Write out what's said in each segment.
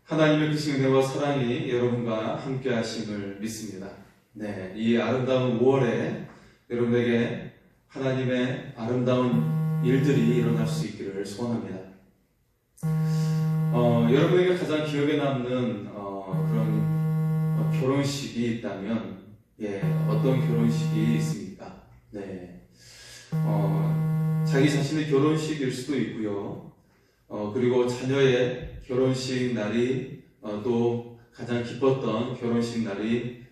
하나님의 크신 은혜와 사랑이 여러분과 함께 하심을 믿습니다. 네, 이 아름다운 5월에 여러분에게 하나님의 아름다운 일들이 일어날 수 있기를 소원합니다. 여러분에게 가장 기억에 남는 그런 결혼식이 있다면 어떤 결혼식이 있습니까? 네, 자기 자신의 결혼식일 수도 있고요. 그리고 자녀의 결혼식 날이 또 가장 기뻤던 결혼식 날이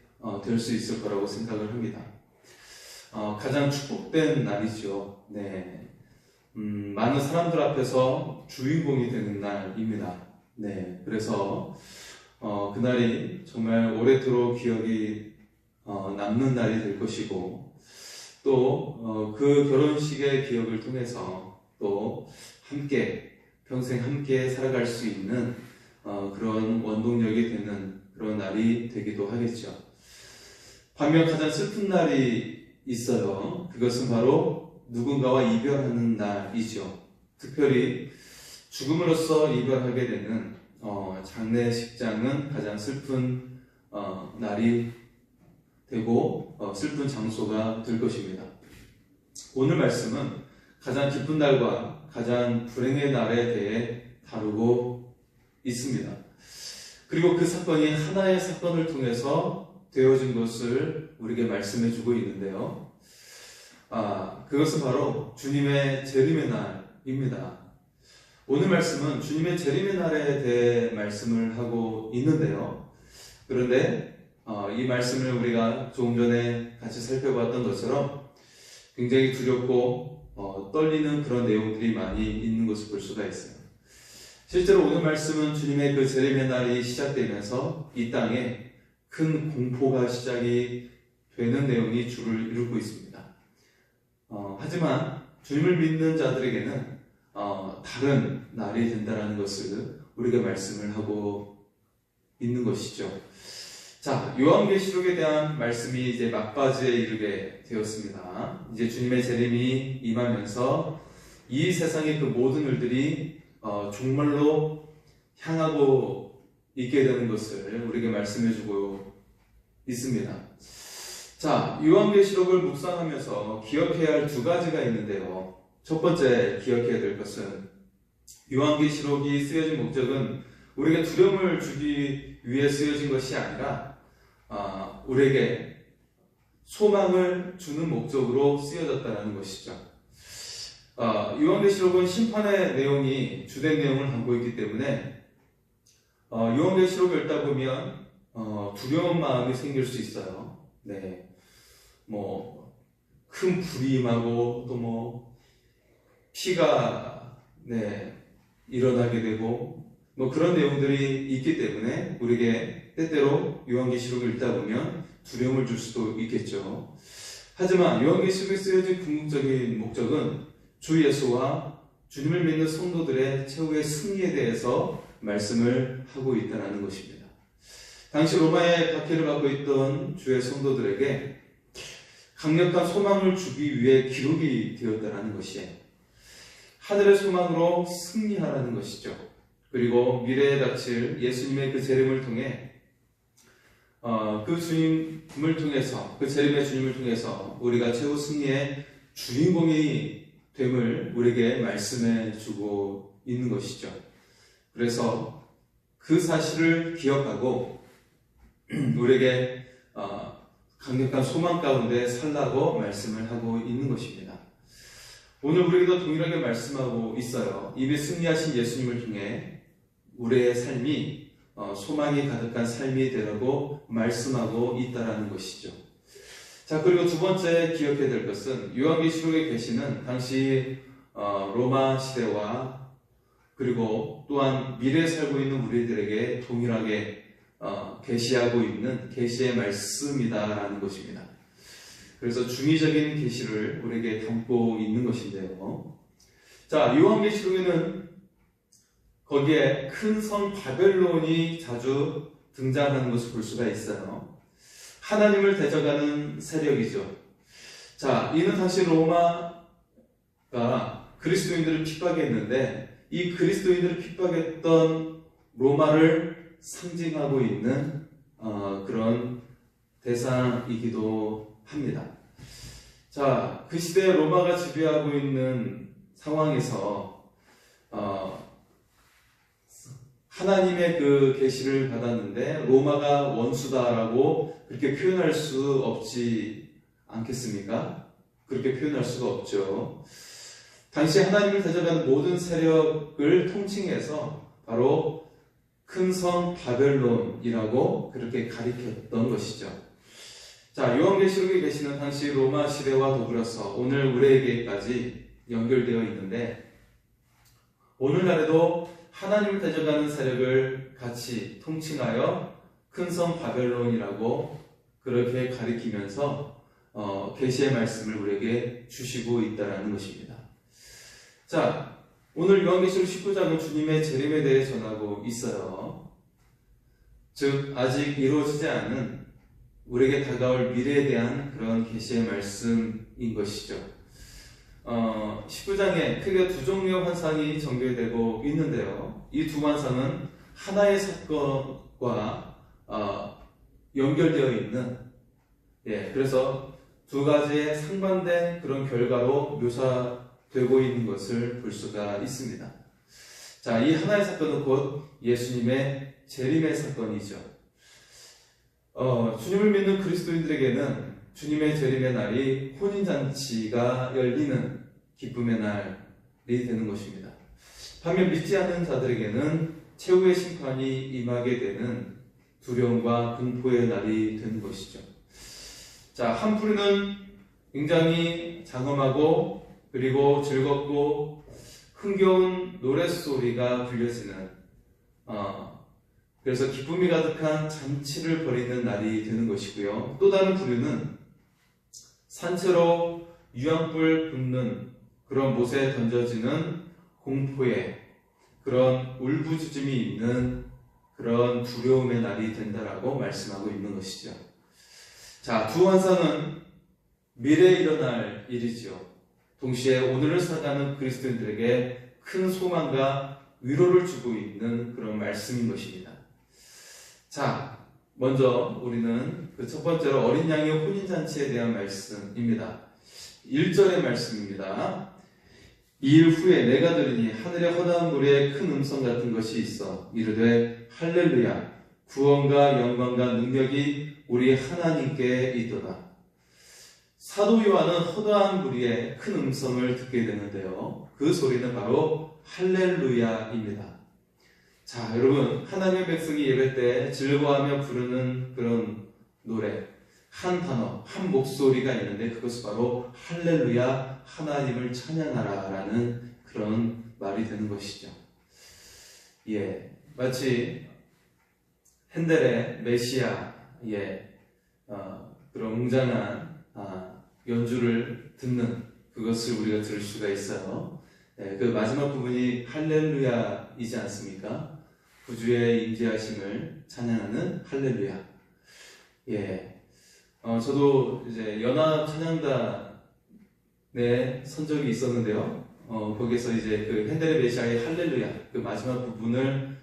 될 수 있을 거라고 생각을 합니다. 가장 축복된 날이죠. 네, 많은 사람들 앞에서 주인공이 되는 날입니다. 네, 그래서 그날이 정말 오래도록 기억이 남는 날이 될 것이고, 또 그 결혼식의 기억을 통해서 또 평생 함께 살아갈 수 있는 그런 원동력이 되는 그런 날이 되기도 하겠죠. 반면 가장 슬픈 날이 있어요. 그것은 바로 누군가와 이별하는 날이죠. 특별히 죽음으로써 이별하게 되는 장례식장은 가장 슬픈 날이 되고 슬픈 장소가 될 것입니다. 오늘 말씀은 가장 기쁜 날과 가장 불행의 날에 대해 다루고 있습니다. 그리고 그 사건이 하나의 사건을 통해서 되어진 것을 우리에게 말씀해 주고 있는데요. 그것은 바로 주님의 재림의 날입니다. 오늘 말씀은 주님의 재림의 날에 대해 말씀을 하고 있는데요. 그런데 이 말씀을 우리가 조금 전에 같이 살펴봤던 것처럼 굉장히 두렵고 떨리는 그런 내용들이 많이 있는 것을 볼 수가 있어요. 실제로 오늘 말씀은 주님의 그 재림의 날이 시작되면서 이 땅에 큰 공포가 시작이 되는 내용이 주를 이루고 있습니다. 하지만 주님을 믿는 자들에게는 다른 날이 된다는 것을 우리가 말씀을 하고 있는 것이죠. 자, 요한계시록에 대한 말씀이 이제 막바지에 이르게 되었습니다. 이제 주님의 재림이 임하면서 이 세상의 그 모든 일들이 종말로 향하고 있게 되는 것을 우리에게 말씀해주고 있습니다. 자, 요한계시록을 묵상하면서 기억해야 할 두 가지가 있는데요. 첫 번째 기억해야 될 것은 요한계시록이 쓰여진 목적은 우리에게 두려움을 주기 위해 쓰여진 것이 아니라 우리에게 소망을 주는 목적으로 쓰여졌다는 것이죠. 요한계시록은 심판의 내용이 주된 내용을 담고 있기 때문에 요한계시록을 읽다 보면 두려운 마음이 생길 수 있어요. 네, 큰 불이 임하고 또 피가 일어나게 되고 그런 내용들이 있기 때문에 우리에게 때때로 요한계시록을 읽다 보면 두려움을 줄 수도 있겠죠. 하지만 요한계시록에 쓰여진 궁극적인 목적은 주 예수와 주님을 믿는 성도들의 최후의 승리에 대해서 말씀을 하고 있다는 것입니다. 당시 로마의 박해를 받고 있던 주의 성도들에게 강력한 소망을 주기 위해 기록이 되었다는 것이 하늘의 소망으로 승리하라는 것이죠. 그리고 미래에 닥칠 예수님의 그 재림을 통해 그 주님을 통해서, 그 재림의 주님을 통해서 우리가 최후 승리의 주인공이 됨을 우리에게 말씀해 주고 있는 것이죠. 그래서 그 사실을 기억하고 우리에게 강력한 소망 가운데 살라고 말씀을 하고 있는 것입니다. 오늘 우리에게도 동일하게 말씀하고 있어요. 이미 승리하신 예수님을 통해 우리의 삶이 소망이 가득한 삶이 되라고 말씀하고 있다는 것이죠. 자, 그리고 두 번째 기억해야 될 것은 요한계시록에 계시는 당시 로마 시대와 그리고 또한 미래에 살고 있는 우리들에게 동일하게 계시하고 있는 계시의 말씀이다라는 것입니다. 그래서 중의적인 계시를 우리에게 담고 있는 것인데요. 자, 요한계시록에는 거기에 큰 성 바벨론이 자주 등장하는 것을 볼 수가 있어요. 하나님을 대적하는 세력이죠. 자, 이는 당시 로마가 그리스도인들을 핍박했는데 이 그리스도인들을 핍박했던 로마를 상징하고 있는 그런 대상이기도 합니다. 자, 그 시대에 로마가 지배하고 있는 상황에서 하나님의 그 계시를 받았는데 로마가 원수다라고 그렇게 표현할 수 없지 않겠습니까? 그렇게 표현할 수가 없죠. 당시 하나님을 대적하는 모든 세력을 통칭해서 바로 큰 성 바벨론이라고 그렇게 가리켰던 것이죠. 자, 요한계시록에 계시는 당시 로마 시대와 더불어서 오늘 우리에게까지 연결되어 있는데, 오늘날에도 하나님을 대적하는 세력을 같이 통칭하여 큰 성 바벨론이라고 그렇게 가리키면서 계시의 말씀을 우리에게 주시고 있다는 것입니다. 자, 오늘 요한계시록 19장은 주님의 재림에 대해 전하고 있어요. 즉 아직 이루어지지 않은 우리에게 다가올 미래에 대한 그런 계시의 말씀인 것이죠. 19장에 크게 두 종류의 환상이 전개되고 있는데요. 이 두 환상은 하나의 사건과 연결되어 있는, 그래서 두 가지의 상반된 그런 결과로 묘사되고 있는 것을 볼 수가 있습니다. 자, 이 하나의 사건은 곧 예수님의 재림의 사건이죠. 주님을 믿는 그리스도인들에게는 주님의 재림의 날이 혼인잔치가 열리는 기쁨의 날이 되는 것입니다. 반면 믿지 않는 자들에게는 최후의 심판이 임하게 되는 두려움과 공포의 날이 되는 것이죠. 자, 한풀이는 굉장히 장엄하고 그리고 즐겁고 흥겨운 노랫소리가 들려지는 그래서 기쁨이 가득한 잔치를 벌이는 날이 되는 것이고요. 또 다른 부류는 산채로 유황불 붓는 그런 못에 던져지는 공포의 그런 울부짖음이 있는 그런 두려움의 날이 된다라고 말씀하고 있는 것이죠. 자, 두 환상은 미래에 일어날 일이죠. 동시에 오늘을 살아가는 그리스도인들에게 큰 소망과 위로를 주고 있는 그런 말씀인 것입니다. 자, 먼저 우리는 그 첫 번째로 어린 양의 혼인잔치에 대한 말씀입니다. 1절의 말씀입니다. 이일 후에 내가 들으니 하늘의 허다한 무리에 큰 음성 같은 것이 있어 이르되 할렐루야 구원과 영광과 능력이 우리 하나님께 있도다. 사도 요한은 허다한 무리의 큰 음성을 듣게 되는데요. 그 소리는 바로 할렐루야입니다. 자, 여러분, 하나님의 백성이 예배 때 즐거워하며 부르는 그런 노래, 한 단어, 한 목소리가 있는데 그것이 바로 할렐루야, 하나님을 찬양하라 라는 그런 말이 되는 것이죠. 마치 핸델의 메시아의 그런 웅장한 연주를 듣는 그것을 우리가 들을 수가 있어요. 그 마지막 부분이 할렐루야이지 않습니까? 구주의 임재하심을 찬양하는 할렐루야. 저도 이제 연합 찬양단에 선 적이 있었는데요. 거기서 이제 그 핸델의 메시아의 할렐루야 그 마지막 부분을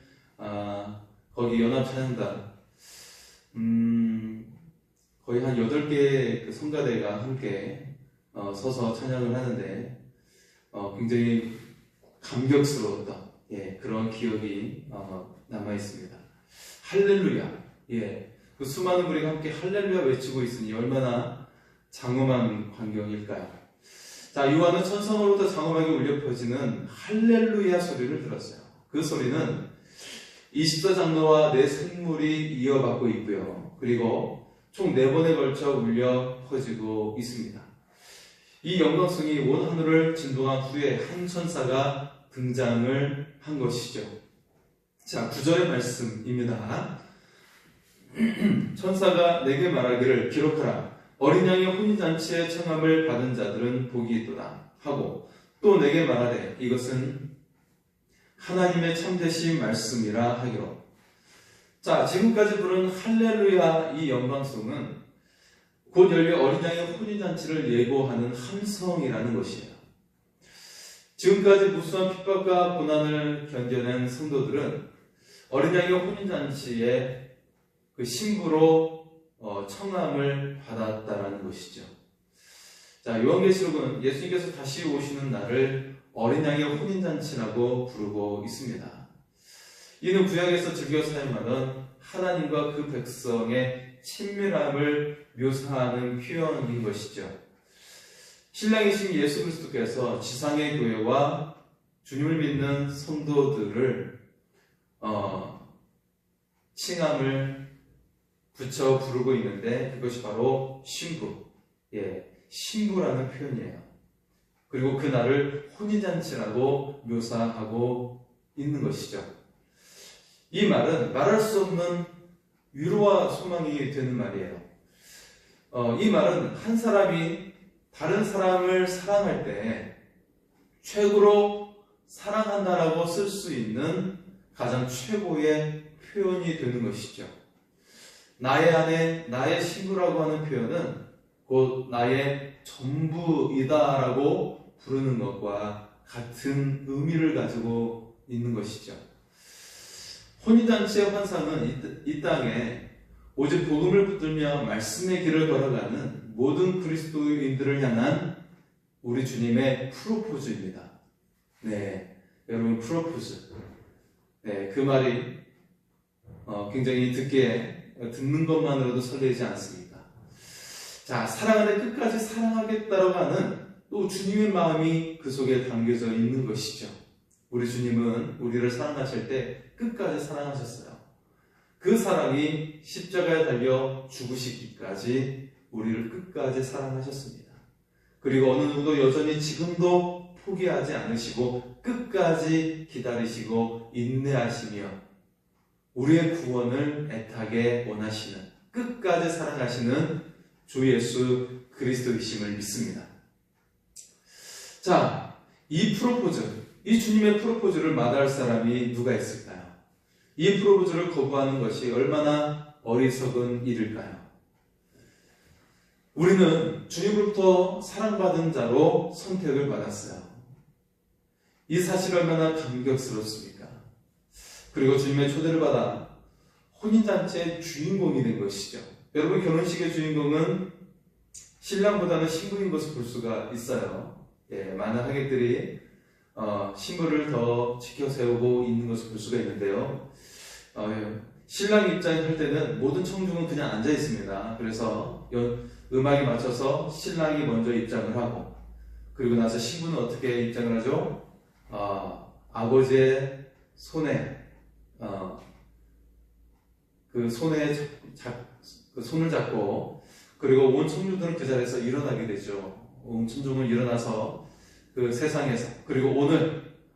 거기 연합 찬양단 거의 한 8개의 그 성가대가 함께 서서 찬양을 하는데 굉장히 감격스러웠던 그런 기억이 남아 있습니다. 할렐루야. 그 수많은 무리가 함께 할렐루야 외치고 있으니 얼마나 장엄한 광경일까요? 자, 요한은 천성으로부터 장엄하게 울려 퍼지는 할렐루야 소리를 들었어요. 그 소리는 24장로와 4생물이 이어받고 있고요. 그리고 총 4번에 걸쳐 울려 퍼지고 있습니다. 이 영광성이 온 하늘을 진동한 후에 한 천사가 등장을 한 것이죠. 자, 9절의 말씀입니다. 천사가 내게 말하기를 기록하라. 어린 양의 혼인잔치의 청함을 받은 자들은 복이 있도다 하고 또 내게 말하되 이것은 하나님의 참되신 말씀이라 하기로. 자, 지금까지 부른 할렐루야 이 영광송은 곧 열릴 어린 양의 혼인잔치를 예고하는 함성이라는 것이에요. 지금까지 무수한 핍박과 고난을 견뎌낸 성도들은 어린 양의 혼인잔치에 그 신부로 청함을 받았다라는 것이죠. 자, 요한계시록은 예수님께서 다시 오시는 날을 어린 양의 혼인잔치라고 부르고 있습니다. 이는 구약에서 즐겨 사용하던 하나님과 그 백성의 친밀함을 묘사하는 표현인 것이죠. 신랑이신 예수 그리스도께서 지상의 교회와 주님을 믿는 성도들을 칭함을 붙여 부르고 있는데, 그것이 바로 신부, 신부라는 표현이에요. 그리고 그날을 혼인잔치라고 묘사하고 있는 것이죠. 이 말은 말할 수 없는 위로와 소망이 되는 말이에요. 이 말은 한 사람이 다른 사람을 사랑할 때 최고로 사랑한다라고 쓸 수 있는 가장 최고의 표현이 되는 것이죠. 나의 아내, 나의 신부라고 하는 표현은 곧 나의 전부이다라고 부르는 것과 같은 의미를 가지고 있는 것이죠. 혼인잔치의 환상은 이 땅에 오직 복음을 붙들며 말씀의 길을 걸어가는 모든 그리스도인들을 향한 우리 주님의 프로포즈입니다. 네, 여러분, 프로포즈. 네, 그 말이 굉장히 듣는 것만으로도 설레지 않습니까? 자, 사랑하되 끝까지 사랑하겠다라고 하는 또 주님의 마음이 그 속에 담겨져 있는 것이죠. 우리 주님은 우리를 사랑하실 때 끝까지 사랑하셨어요. 그 사랑이 십자가에 달려 죽으시기까지 우리를 끝까지 사랑하셨습니다. 그리고 어느 누구도 여전히 지금도 포기하지 않으시고 끝까지 기다리시고 인내하시며 우리의 구원을 애타게 원하시는, 끝까지 사랑하시는 주 예수 그리스도이심을 믿습니다. 자, 이 프로포즈, 이 주님의 프로포즈를 마다할 사람이 누가 있을까요? 이 프로포즈를 거부하는 것이 얼마나 어리석은 일일까요? 우리는 주님으로부터 사랑받은 자로 선택을 받았어요. 이 사실이 얼마나 감격스럽습니까? 그리고 주님의 초대를 받아 혼인잔치의 주인공이 된 것이죠. 여러분, 결혼식의 주인공은 신랑보다는 신부인 것을 볼 수가 있어요. 많은 하객들이 신부를 더 지켜세우고 있는 것을 볼 수가 있는데요. 신랑 입장할 때는 모든 청중은 그냥 앉아 있습니다. 그래서 음악에 맞춰서 신랑이 먼저 입장을 하고, 그리고 나서 신부는 어떻게 입장을 하죠? 아버지의 손에 그 손을 잡고, 그리고 온 청중들은 그 자리에서 일어나게 되죠. 온 청중은 일어나서 그 세상에서, 그리고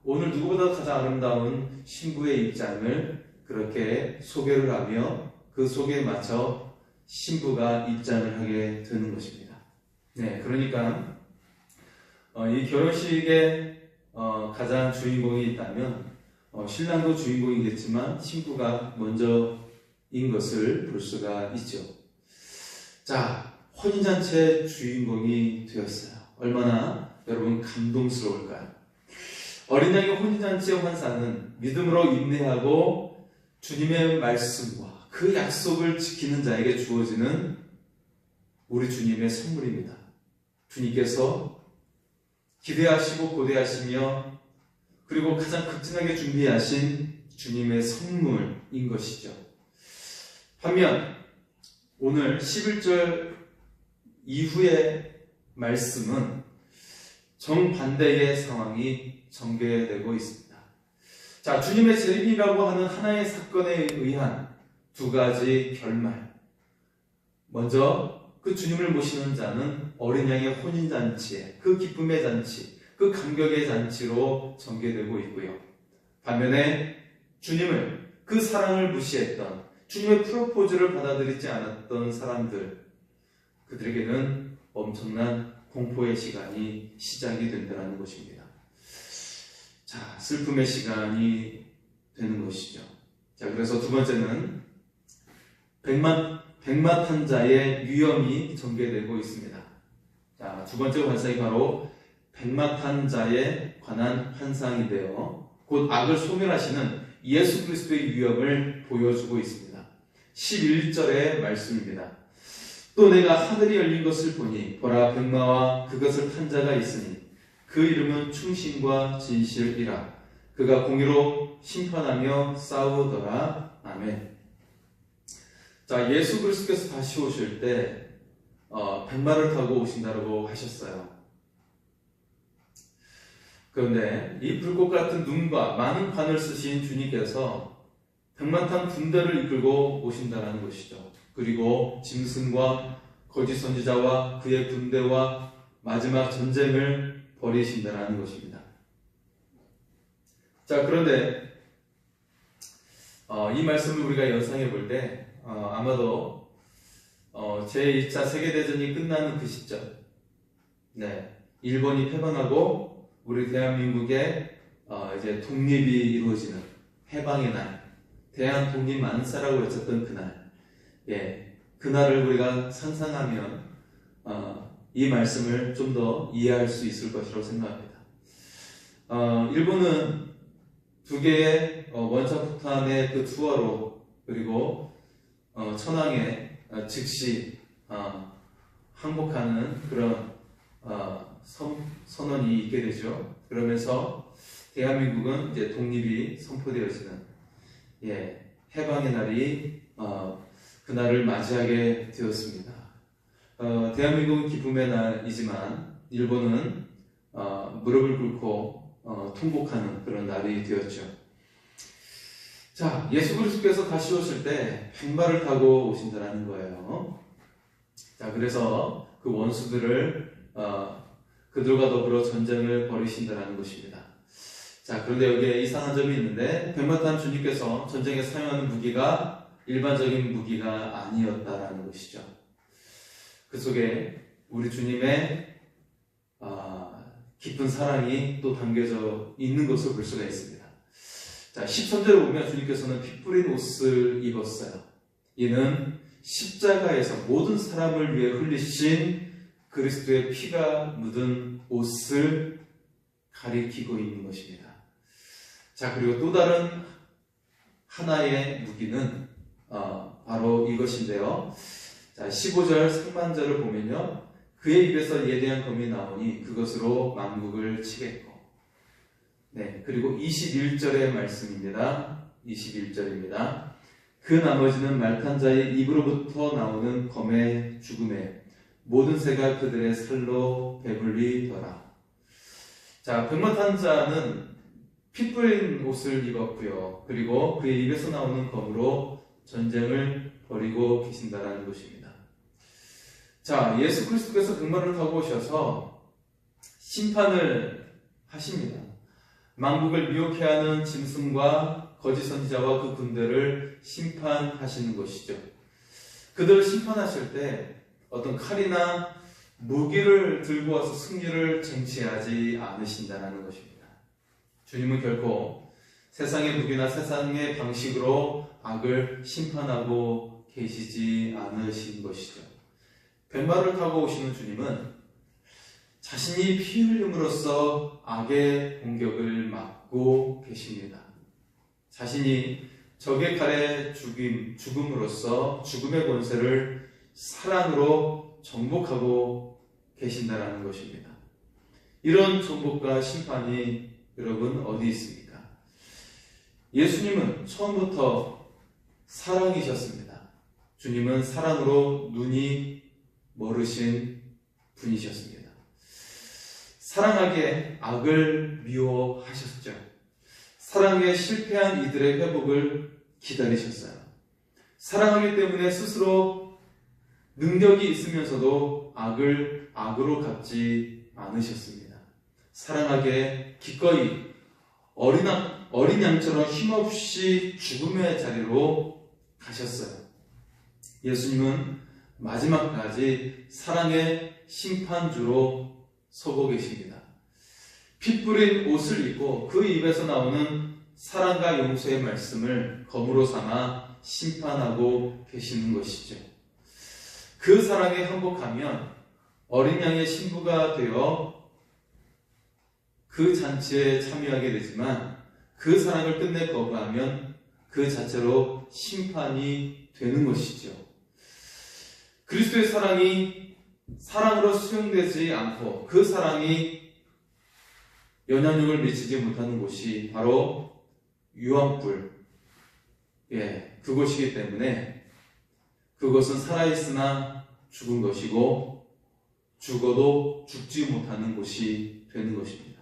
오늘 누구보다 가장 아름다운 신부의 입장을 그렇게 소개를 하며 그 소개에 맞춰 신부가 입장을 하게 되는 것입니다. 네, 그러니까 이 결혼식의 가장 주인공이 있다면 신랑도 주인공이겠지만 신부가 먼저인 것을 볼 수가 있죠. 자, 혼인잔치의 주인공이 되었어요. 얼마나 여러분 감동스러울까요? 어린 양의 혼인잔치의 환상은 믿음으로 인내하고 주님의 말씀과 그 약속을 지키는 자에게 주어지는 우리 주님의 선물입니다. 주님께서 기대하시고 고대하시며 그리고 가장 극진하게 준비하신 주님의 선물인 것이죠. 반면 오늘 11절 이후의 말씀은 정반대의 상황이 전개되고 있습니다. 자, 주님의 재림이라고 하는 하나의 사건에 의한 두 가지 결말. 먼저 그 주님을 모시는 자는 어린 양의 혼인잔치에, 그 기쁨의 잔치, 그 감격의 잔치로 전개되고 있고요. 반면에 주님을, 그 사랑을 무시했던, 주님의 프로포즈를 받아들이지 않았던 사람들, 그들에게는 엄청난 공포의 시간이 시작이 된다는 것입니다. 자, 슬픔의 시간이 되는 것이죠. 자, 그래서 두 번째는 백마탄자의 위험이 전개되고 있습니다. 자, 두 번째 환상이 바로 백마탄자에 관한 환상인데요. 곧 악을 소멸하시는 예수 그리스도의 위엄을 보여주고 있습니다. 11절의 말씀입니다. 또 내가 하늘이 열린 것을 보니 보라 백마와 그것을 탄 자가 있으니 그 이름은 충신과 진실이라. 그가 공의로 심판하며 싸우더라. 아멘. 자, 예수 그리스도께서 다시 오실 때 백마를 타고 오신다고 하셨어요. 그런데 이 불꽃 같은 눈과 많은 관을 쓰신 주님께서 백만탄 군대를 이끌고 오신다는 것이죠. 그리고 짐승과 거짓 선지자와 그의 군대와 마지막 전쟁을 벌이신다는 것입니다. 자, 그런데 이 말씀을 우리가 연상해 볼 때 아마도 제2차 세계대전이 끝나는 그 시점, 일본이 패망하고 우리 대한민국의 이제 독립이 이루어지는 해방의 날, 대한 독립 만세라고 외쳤던 그날, 그날을 우리가 상상하면 이 말씀을 좀 더 이해할 수 있을 것이라고 생각합니다. 일본은 두 개의 원자폭탄의 그 투하로 그리고 천황에 즉시 항복하는 그런 선언이 있게 되죠. 그러면서 대한민국은 이제 독립이 선포되어지는 해방의 날이 그날을 맞이하게 되었습니다. 대한민국은 기쁨의 날이지만 일본은 무릎을 꿇고 통곡하는 그런 날이 되었죠. 자, 예수 그리스도께서 다시 오실 때 백마를 타고 오신다는 거예요. 자, 그래서 그 원수들을 그들과 더불어 전쟁을 벌이신다는 것입니다. 자, 그런데 여기에 이상한 점이 있는데 백마 탄 주님께서 전쟁에 사용하는 무기가 일반적인 무기가 아니었다라는 것이죠. 그 속에 우리 주님의 깊은 사랑이 또 담겨져 있는 것을 볼 수가 있습니다. 자, 13절에 보면 주님께서는 피 뿌린 옷을 입었어요. 이는 십자가에서 모든 사람을 위해 흘리신 그리스도의 피가 묻은 옷을 가리키고 있는 것입니다. 자, 그리고 또 다른 하나의 무기는 바로 이것인데요. 자, 15절 상반절을 보면요, 그의 입에서 예대한 검이 나오니 그것으로 만국을 치겠고, 그리고 21절의 말씀입니다. 21절입니다. 그 나머지는 말탄 자의 입으로부터 나오는 검의 죽음에 모든 새가 그들의 살로 배불리더라. 자, 백마 탄 자는 피 뿌린 옷을 입었고요. 그리고 그의 입에서 나오는 검으로 전쟁을 벌이고 계신다는 것입니다. 자, 예수 그리스도께서 백마를 타고 오셔서 심판을 하십니다. 만국을 미혹해 하는 짐승과 거짓 선지자와 그 군대를 심판하시는 것이죠. 그들을 심판하실 때 어떤 칼이나 무기를 들고 와서 승리를 쟁취하지 않으신다는 것입니다. 주님은 결코 세상의 무기나 세상의 방식으로 악을 심판하고 계시지 않으신 것이죠. 백마를 타고 오시는 주님은 자신이 피 흘림으로써 악의 공격을 막고 계십니다. 자신이 적의 칼에 죽음으로써 죽음의 권세를 사랑으로 정복하고 계신다는 것입니다. 이런 정복과 심판이 여러분 어디 있습니까? 예수님은 처음부터 사랑이셨습니다. 주님은 사랑으로 눈이 멀으신 분이셨습니다. 사랑하게 악을 미워하셨죠. 사랑에 실패한 이들의 회복을 기다리셨어요. 사랑하기 때문에 스스로 능력이 있으면서도 악을 악으로 갚지 않으셨습니다. 사랑하게 기꺼이 어린 양처럼 힘없이 죽음의 자리로 가셨어요. 예수님은 마지막까지 사랑의 심판주로 서고 계십니다. 피 뿌린 옷을 입고 그 입에서 나오는 사랑과 용서의 말씀을 검으로 삼아 심판하고 계시는 것이죠. 그 사랑에 항복하면 어린 양의 신부가 되어 그 잔치에 참여하게 되지만 그 사랑을 끝내 거부하면 그 자체로 심판이 되는 것이죠. 그리스도의 사랑이 사랑으로 수용되지 않고 그 사랑이 영향력을 미치지 못하는 곳이 바로 유황불, 그것이기 때문에 그것은 살아있으나 죽은 것이고 죽어도 죽지 못하는 곳이 되는 것입니다.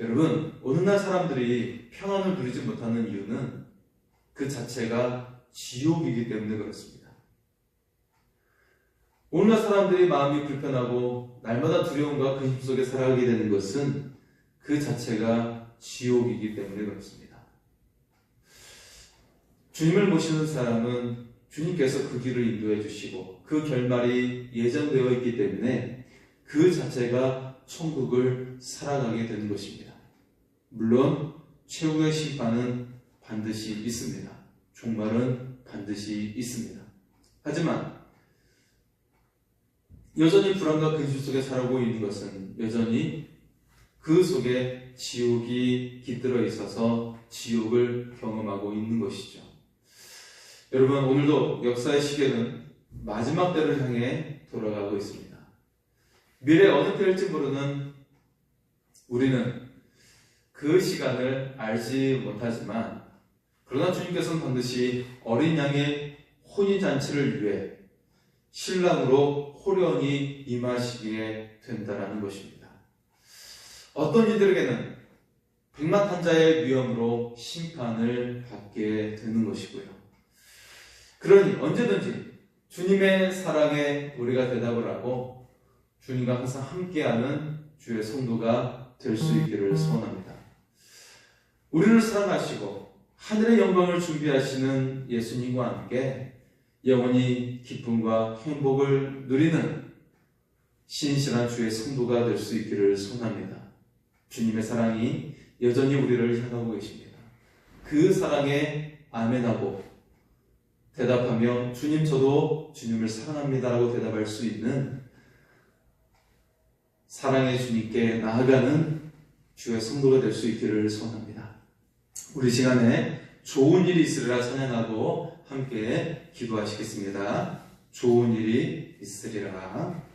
여러분, 오늘날 사람들이 평안을 누리지 못하는 이유는 그 자체가 지옥이기 때문에 그렇습니다. 오늘날 사람들이 마음이 불편하고 날마다 두려움과 근심 속에 살아가게 되는 것은 그 자체가 지옥이기 때문에 그렇습니다. 주님을 모시는 사람은 주님께서 그 길을 인도해 주시고 그 결말이 예정되어 있기 때문에 그 자체가 천국을 살아가게 되는 것입니다. 물론 최후의 심판은 반드시 있습니다. 종말은 반드시 있습니다. 하지만 여전히 불안과 근심 속에 살아오고 있는 것은 여전히 그 속에 지옥이 깃들어 있어서 지옥을 경험하고 있는 것이죠. 여러분, 오늘도 역사의 시계는 마지막 때를 향해 돌아가고 있습니다. 미래 어느 때일지 모르는 우리는 그 시간을 알지 못하지만 그러나 주님께서는 반드시 어린 양의 혼인잔치를 위해 신랑으로 호련히 임하시게 된다라는 것입니다. 어떤 이들에게는 백마탄자의 위험으로 심판을 받게 되는 것이고요. 그러니 언제든지 주님의 사랑에 우리가 대답을 하고 주님과 항상 함께하는 주의 성도가 될 수 있기를 소원합니다. 우리를 사랑하시고 하늘의 영광을 준비하시는 예수님과 함께 영원히 기쁨과 행복을 누리는 신실한 주의 성도가 될 수 있기를 소원합니다. 주님의 사랑이 여전히 우리를 향하고 계십니다. 그 사랑에 아멘하고 대답하며 주님, 저도 주님을 사랑합니다라고 대답할 수 있는 사랑의 주님께 나아가는 주의 성도가 될 수 있기를 소원합니다. 우리 시간에 좋은 일이 있으리라 찬양하고 함께 기도하시겠습니다. 좋은 일이 있으리라.